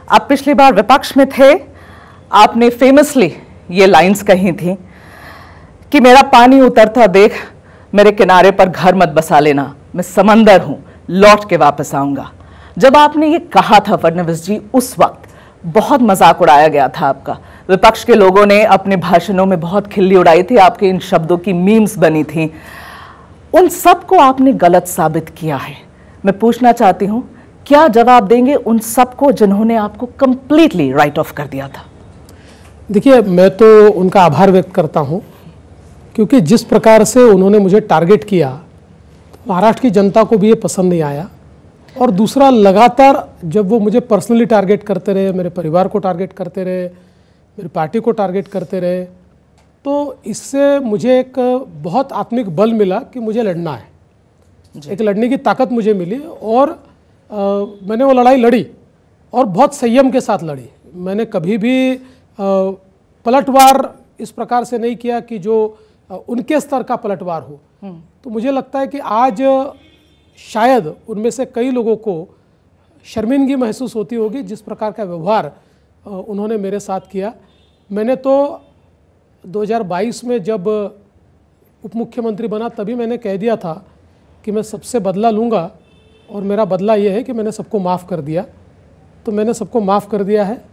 आप पिछली बार विपक्ष में थे, आपने फेमसली ये लाइंस कही थी कि मेरा पानी उतरता देख मेरे किनारे पर घर मत बसा लेना, मैं समंदर हूं, लौट के वापस आऊंगा। जब आपने ये कहा था फडणवीस जी, उस वक्त बहुत मजाक उड़ाया गया था आपका। विपक्ष के लोगों ने अपने भाषणों में बहुत खिल्ली उड़ाई थी, आपके इन शब्दों की मीम्स बनी थी। उन सबको आपने गलत साबित किया है। मैं पूछना चाहती हूं, क्या जवाब देंगे उन सबको जिन्होंने आपको कंप्लीटली राइट ऑफ कर दिया था? देखिए, मैं तो उनका आभार व्यक्त करता हूं, क्योंकि जिस प्रकार से उन्होंने मुझे टारगेट किया, महाराष्ट्र की जनता को भी ये पसंद नहीं आया। और दूसरा, लगातार जब वो मुझे पर्सनली टारगेट करते रहे, मेरे परिवार को टारगेट करते रहे, मेरी पार्टी को टारगेट करते रहे, तो इससे मुझे एक बहुत आत्मिक बल मिला कि मुझे लड़ना है, एक लड़ने की ताकत मुझे मिली। और मैंने वो लड़ाई लड़ी और बहुत संयम के साथ लड़ी। मैंने कभी भी पलटवार इस प्रकार से नहीं किया कि जो उनके स्तर का पलटवार हो। तो मुझे लगता है कि आज शायद उनमें से कई लोगों को शर्मिंदगी महसूस होती होगी जिस प्रकार का व्यवहार उन्होंने मेरे साथ किया। मैंने तो 2022 में जब उप मुख्यमंत्री बना, तभी मैंने कह दिया था कि मैं सबसे बदला लूँगा, और मेरा बदला ये है कि मैंने सबको माफ़ कर दिया। तो मैंने सबको माफ़ कर दिया है।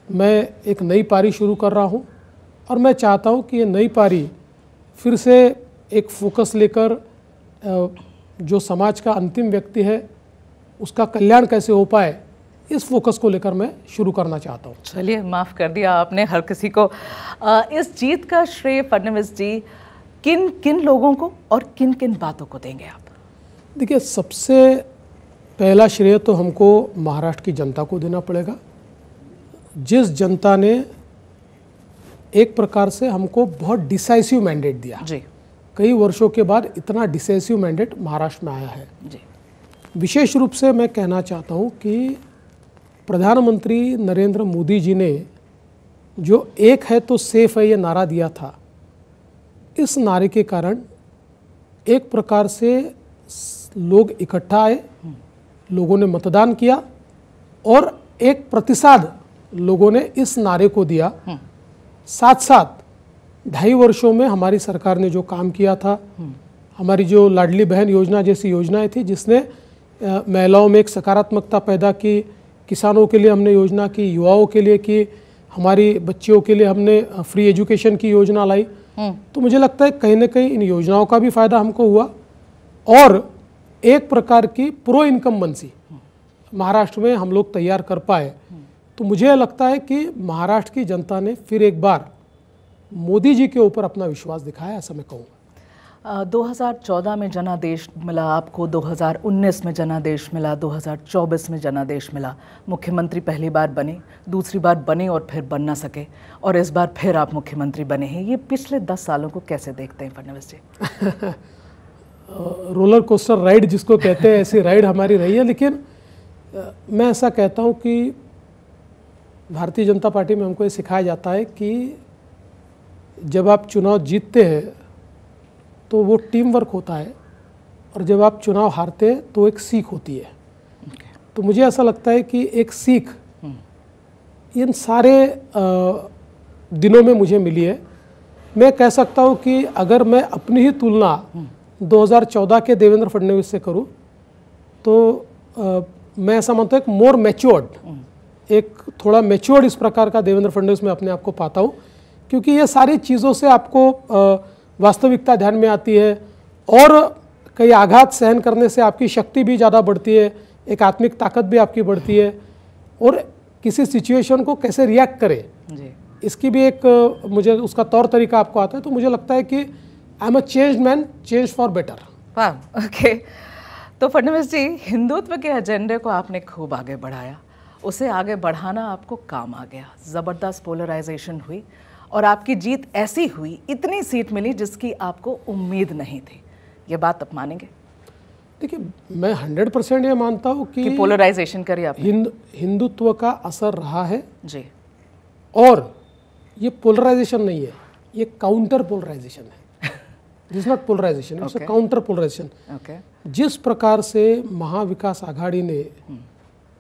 मैं एक नई पारी शुरू कर रहा हूँ, और मैं चाहता हूँ कि ये नई पारी फिर से एक फोकस लेकर जो समाज का अंतिम व्यक्ति है उसका कल्याण कैसे हो पाए, इस फोकस को लेकर मैं शुरू करना चाहता हूँ। चलिए, माफ़ कर दिया आपने हर किसी को। इस जीत का श्रेय फडणवीस जी किन किन लोगों को और किन किन बातों को देंगे आप? देखिए, सबसे पहला श्रेय तो हमको महाराष्ट्र की जनता को देना पड़ेगा, जिस जनता ने एक प्रकार से हमको बहुत डिसाइसिव मैंडेट दिया जी। कई वर्षों के बाद इतना डिसाइसिव मैंडेट महाराष्ट्र में आया है जी। विशेष रूप से मैं कहना चाहता हूँ कि प्रधानमंत्री नरेंद्र मोदी जी ने जो एक है तो सेफ है ये नारा दिया था, इस नारे के कारण एक प्रकार से लोग इकट्ठा आए, लोगों ने मतदान किया और एक प्रतिसाद लोगों ने इस नारे को दिया। साथ साथ 2.5 वर्षों में हमारी सरकार ने जो काम किया था, हमारी जो लाडली बहन योजना जैसी योजनाएं थी जिसने महिलाओं में एक सकारात्मकता पैदा की, किसानों के लिए हमने योजना की, युवाओं के लिए की, हमारी बच्चियों के लिए हमने फ्री एजुकेशन की योजना लाई। तो मुझे लगता है कहीं ना कहीं इन योजनाओं का भी फायदा हमको हुआ, और एक प्रकार की प्रो इनकम्बेंसी महाराष्ट्र में हम लोग तैयार कर पाए। तो मुझे लगता है कि महाराष्ट्र की जनता ने फिर एक बार मोदी जी के ऊपर अपना विश्वास दिखाया, ऐसा मैं कहूँगा। 2014 में जनादेश मिला आपको, 2019 में जनादेश मिला, 2024 में जनादेश मिला। मुख्यमंत्री पहली बार बने, दूसरी बार बने और फिर बन ना सके, और इस बार फिर आप मुख्यमंत्री बने हैं। ये पिछले 10 सालों को कैसे देखते हैं फडणवीस जी? रोलर कोस्टर राइड जिसको कहते हैं, ऐसी राइड हमारी रही है। लेकिन मैं ऐसा कहता हूँ कि भारतीय जनता पार्टी में हमको ये सिखाया जाता है कि जब आप चुनाव जीतते हैं तो वो टीम वर्क होता है, और जब आप चुनाव हारते हैं तो एक सीख होती है। तो मुझे ऐसा लगता है कि एक सीख इन सारे दिनों में मुझे मिली है। मैं कह सकता हूँ कि अगर मैं अपनी ही तुलना 2014 के देवेंद्र फडणवीस से करूँ तो मैं ऐसा मानता हूँ एक मोर मैच्योर्ड, एक थोड़ा मैच्योर्ड इस प्रकार का देवेंद्र फडणवीस में अपने आप को पाता हूँ, क्योंकि ये सारी चीज़ों से आपको वास्तविकता ध्यान में आती है, और कई आघात सहन करने से आपकी शक्ति भी ज़्यादा बढ़ती है, एक आत्मिक ताकत भी आपकी बढ़ती है, और किसी सिचुएशन को कैसे रिएक्ट करें जी। इसकी भी एक मुझे उसका तौर तरीका आपको आता है। तो मुझे लगता है कि I am a changed man, change for better. वाह, ओके। तो फडणवीस जी, हिंदुत्व के एजेंडे को आपने खूब आगे बढ़ाया, उसे आगे बढ़ाना आपको काम आ गया। ज़बरदस्त पोलराइजेशन हुई और आपकी जीत ऐसी हुई, इतनी सीट मिली जिसकी आपको उम्मीद नहीं थी। ये बात आप मानेंगे? देखिए, मैं 100% ये मानता हूँ कि पोलराइजेशन करिए आप, हिंदुत्व का असर रहा है जी। और ये पोलराइजेशन नहीं है, ये काउंटर पोलराइजेशन है। This not polarization, it's a counter polarization. जिस प्रकार से महाविकास आघाड़ी ने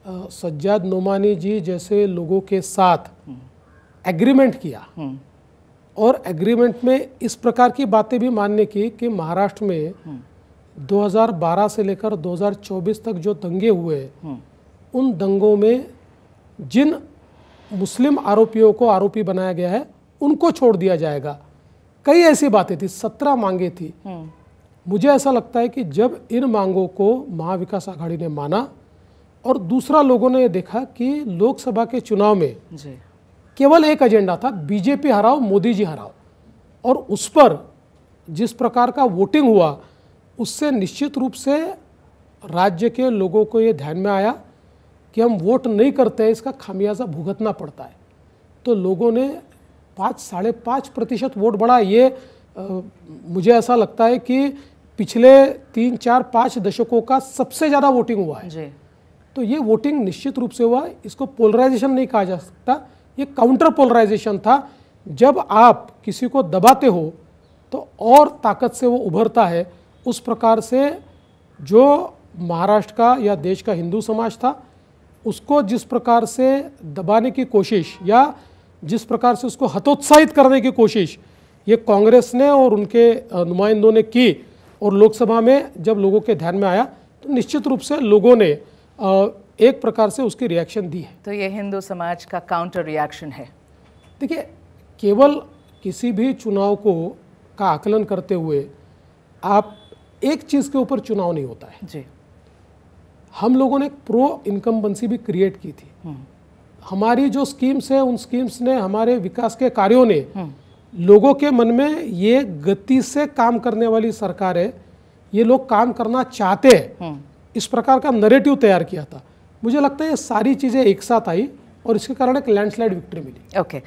सज्जाद नोमानी जी जैसे लोगों के साथ एग्रीमेंट किया और एग्रीमेंट में इस प्रकार की बातें भी मानने की कि महाराष्ट्र में 2012 से लेकर 2024 तक जो दंगे हुए उन दंगों में जिन मुस्लिम आरोपियों को आरोपी बनाया गया है उनको छोड़ दिया जाएगा। कई ऐसी बातें थी, 17 मांगे थी। मुझे ऐसा लगता है कि जब इन मांगों को महाविकास आघाड़ी ने माना और दूसरा लोगों ने ये देखा कि लोकसभा के चुनाव में जी केवल एक एजेंडा था, बीजेपी हराओ मोदी जी हराओ, और उस पर जिस प्रकार का वोटिंग हुआ उससे निश्चित रूप से राज्य के लोगों को ये ध्यान में आया कि हम वोट नहीं करते हैं, इसका खामियाजा भुगतना पड़ता है। तो लोगों ने 5-5.5% वोट बढ़ा। ये मुझे ऐसा लगता है कि पिछले 3-4-5 दशकों का सबसे ज़्यादा वोटिंग हुआ है जी। तो ये वोटिंग निश्चित रूप से हुआ। इसको पोलराइजेशन नहीं कहा जा सकता, ये काउंटर पोलराइजेशन था। जब आप किसी को दबाते हो तो और ताकत से वो उभरता है। उस प्रकार से जो महाराष्ट्र का या देश का हिंदू समाज था उसको जिस प्रकार से दबाने की कोशिश या जिस प्रकार से उसको हतोत्साहित करने की कोशिश ये कांग्रेस ने और उनके नुमाइंदों ने की और लोकसभा में जब लोगों के ध्यान में आया तो निश्चित रूप से लोगों ने एक प्रकार से उसकी रिएक्शन दी है। तो ये हिंदू समाज का काउंटर रिएक्शन है। देखिए, केवल किसी भी चुनाव का आकलन करते हुए आप एक चीज़ के ऊपर चुनाव नहीं होता है जी। हम लोगों ने एक प्रो इनकम्बेंसी भी क्रिएट की थी। हमारी जो स्कीम्स है उन स्कीम्स ने, हमारे विकास के कार्यों ने लोगों के मन में ये गति से काम करने वाली सरकार है, ये लोग काम करना चाहते हैं, इस प्रकार का नैरेटिव तैयार किया था। मुझे लगता है ये सारी चीज़ें एक साथ आई और इसके कारण एक लैंडस्लाइड विक्ट्री मिली। ओके।